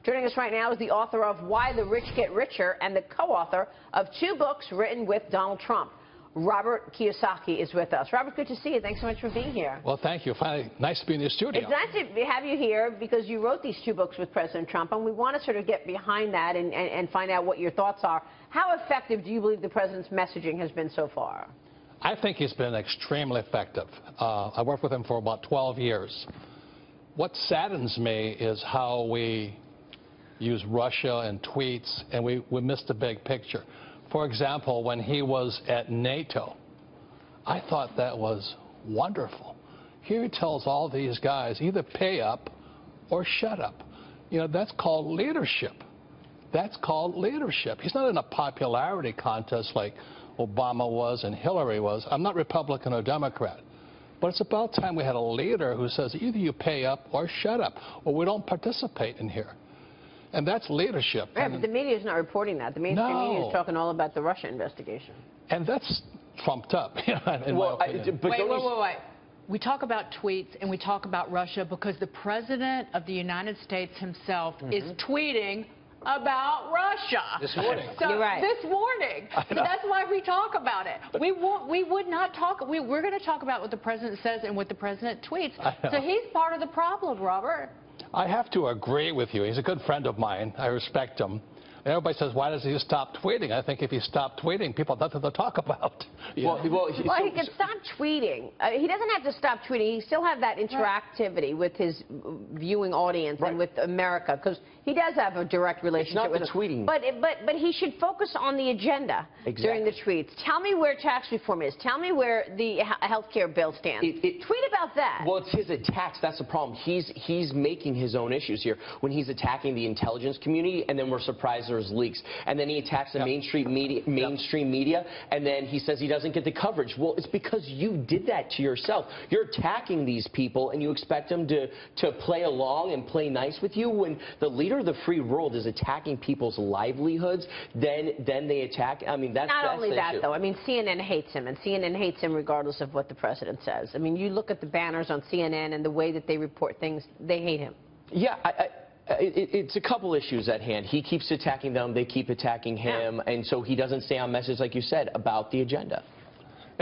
Joining us right now is the author of Why the Rich Get Richer and the co-author of 2 books written with Donald Trump. Robert Kiyosaki is with us. Robert, good to see you. Thanks so much for being here. Well, thank you. Finally, nice to be in your studio. It's nice to have you here because you wrote these 2 books with President Trump, and we want to sort of get behind that and find out what your thoughts are. How effective do you believe the president's messaging has been so far? I think he's been extremely effective. I worked with him for about 12 years. What saddens me is how we use Russia and tweets, and we missed the big picture. For example, when he was at NATO, I thought that was wonderful. Here he tells all these guys, either pay up or shut up. You know, that's called leadership. That's called leadership. He's not in a popularity contest like Obama was and Hillary was. I'm not Republican or Democrat. But it's about time we had a leader who says either you pay up or shut up, or we don't participate in here. And that's leadership. Right, but the media is not reporting that. The mainstream media is talking all about the Russia investigation. And that's trumped up, in my opinion. Wait. We talk about tweets and we talk about Russia because the President of the United States himself is tweeting about Russia. This morning. So, You're right. This morning. So that's why we talk about it. We would not talk. We're going to talk about what the President says and what the President tweets. So he's part of the problem, Robert. I have to agree with you. He's a good friend of mine. I respect him. And everybody says, why does he stop tweeting? I think if he stopped tweeting, people have nothing to talk about. He can stop tweeting. He doesn't have to stop tweeting. He still have that interactivity with his viewing audience and with America, because he does have a direct relationship with tweeting. But he should focus on the agenda during the tweets. Tell me where tax reform is. Tell me where the health care bill stands. Tweet about that. Well, it's his attacks. That's the problem. He's making his own issues here when he's attacking the intelligence community, and then we're surprised there's leaks. And then he attacks the mainstream media, and then he says he doesn't get the coverage. Well, it's because you did that to yourself. You're attacking these people, and you expect them to play along and play nice with you. When the leader of the free world is attacking people's livelihoods, then they attack. I mean, that's not only the that, issue. though. I mean, CNN hates him, and CNN hates him regardless of what the president says. I mean, you look at the banners on CNN and the way that they report things, they hate him. Yeah, it's a couple issues at hand. He keeps attacking them, they keep attacking him, and so he doesn't stay on message, like you said, about the agenda.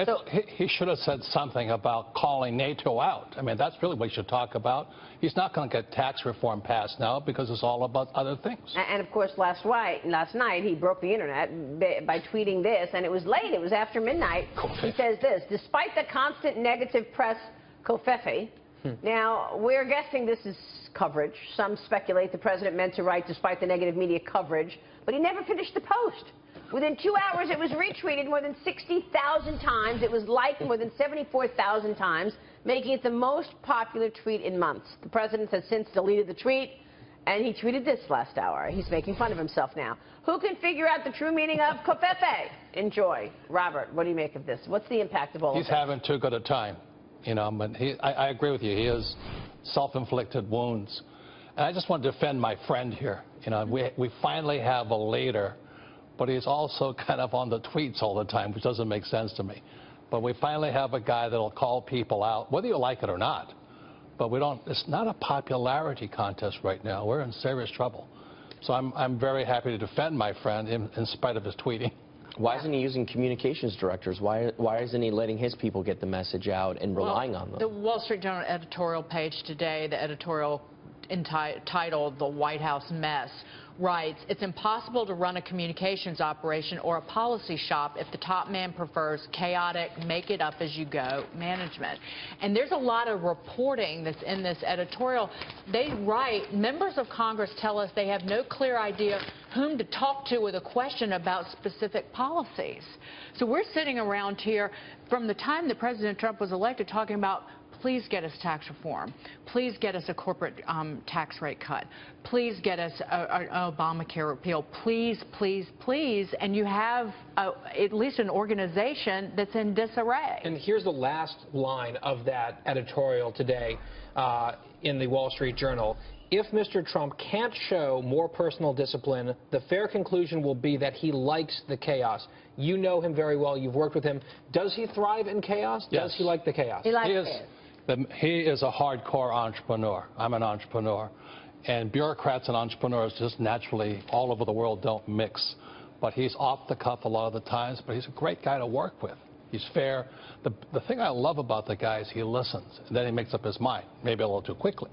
So, he should have said something about calling NATO out. I mean, that's really what he should talk about. He's not going to get tax reform passed now because it's all about other things. And of course, last night he broke the internet by tweeting this, and it was late. It was after midnight. He says this: despite the constant negative press, Covfefe. Now, we're guessing this is coverage. Some speculate the president meant to write despite the negative media coverage, but he never finished the post. Within 2 hours, it was retweeted more than 60,000 times. It was liked more than 74,000 times, making it the most popular tweet in months. The president has since deleted the tweet, and he tweeted this last hour. He's making fun of himself now. Who can figure out the true meaning of Covfefe? Enjoy. Robert, what do you make of this? What's the impact of all of this? He's having too good a time. You know, but I agree with you. He has self-inflicted wounds. And I just want to defend my friend here. You know, we finally have a leader, but he's also kind of on the tweets all the time, which doesn't make sense to me. But we finally have a guy that'll call people out, whether you like it or not. But it's not a popularity contest right now. We're in serious trouble. So I'm very happy to defend my friend in spite of his tweeting. Why isn't he using communications directors? Why isn't he letting his people get the message out and relying on them? The Wall Street Journal editorial page today, the editorial entitled "The White House Mess," writes, it's impossible to run a communications operation or a policy shop if the top man prefers chaotic, make-it-up-as-you-go management. And there's a lot of reporting that's in this editorial. They write, members of Congress tell us they have no clear idea whom to talk to with a question about specific policies. So we're sitting around here from the time that President Trump was elected talking about, please get us tax reform. Please get us a corporate tax rate cut. Please get us an Obamacare repeal. Please, please, please. And you have at least an organization that's in disarray. And here's the last line of that editorial today in the Wall Street Journal. If Mr. Trump can't show more personal discipline, the fair conclusion will be that he likes the chaos. You know him very well. You've worked with him. Does he thrive in chaos? Yes. Does he like the chaos? He likes it. He is a hardcore entrepreneur. I'm an entrepreneur. And bureaucrats and entrepreneurs just naturally all over the world don't mix. But he's off the cuff a lot of the times, but he's a great guy to work with. He's fair. The thing I love about the guy is he listens, and then he makes up his mind, maybe a little too quickly,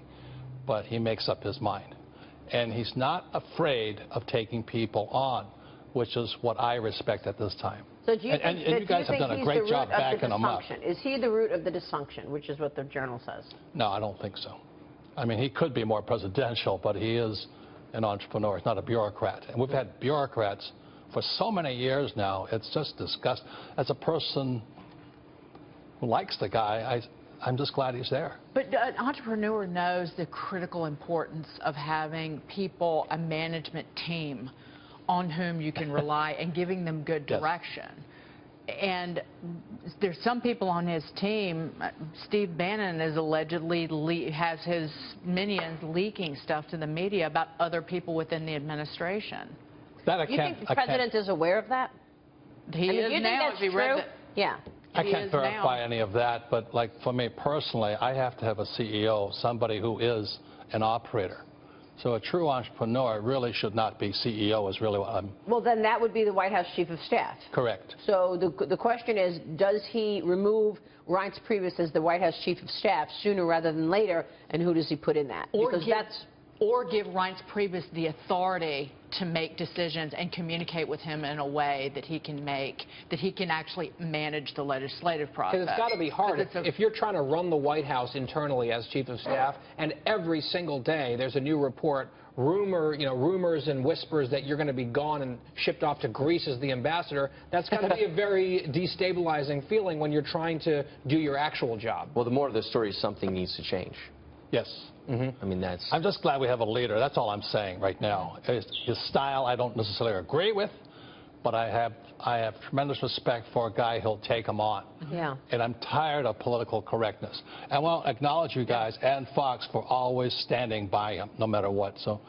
but he makes up his mind. And he's not afraid of taking people on, which is what I respect at this time. So do you and you guys have done a great job backing him up. Is he the root of the dysfunction, which is what the Journal says? No, I don't think so. I mean, he could be more presidential, but he is an entrepreneur. He's not a bureaucrat. And we've had bureaucrats for so many years now. It's just disgusting. As a person who likes the guy, I'm just glad he's there. But an entrepreneur knows the critical importance of having people, a management team on whom you can rely and giving them good direction. Yes. And there's some people on his team. Steve Bannon is allegedly has his minions leaking stuff to the media about other people within the administration. You think the president is aware of that? He is now. If he read yeah. I can't verify any of that, but like for me personally, I have to have a CEO, somebody who is an operator. So a true entrepreneur really should not be CEO is really what I'm... Well, then that would be the White House Chief of Staff. Correct. So the question is, does he remove Reince Priebus as the White House Chief of Staff sooner rather than later, and who does he put in that? Or give Reince Priebus the authority to make decisions and communicate with him in a way that he can actually manage the legislative process. Because it's got to be hard. If you're trying to run the White House internally as Chief of Staff, and every single day there's a new report, rumors and whispers that you're going to be gone and shipped off to Greece as the ambassador, that's got to be a very destabilizing feeling when you're trying to do your actual job. Well, the more of the story is something needs to change. Yes. I mean, I'm just glad we have a leader. That's all I'm saying right now. His style I don't necessarily agree with, but I have tremendous respect for a guy who'll take him on. Yeah. And I'm tired of political correctness. And I want to acknowledge you guys and Fox for always standing by him, no matter what. So,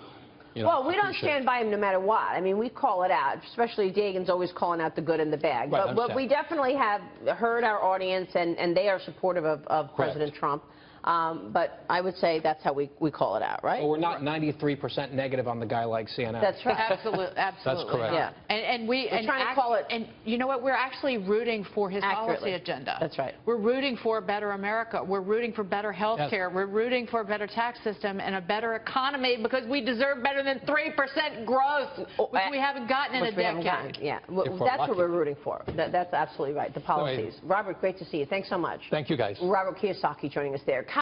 well, we don't stand by him no matter what. I mean, we call it out, especially Dagan's always calling out the good and the bad. Right, but we definitely have heard our audience, and they are supportive of President Trump. But I would say that's how we call it out, right? Well, we're not 93% negative on the guy like CNN. That's right. Absolutely. That's correct. Yeah. And we're trying to call it. And you know what? We're actually rooting for his policy agenda. That's right. We're rooting for a better America. We're rooting for better health care. Yes. We're rooting for a better tax system and a better economy because we deserve better than 3% growth, which we haven't gotten in a decade. Yeah. Well, that's what we're rooting for. That's absolutely right. The policies. Robert, great to see you. Thanks so much. Thank you, guys. Robert Kiyosaki joining us there.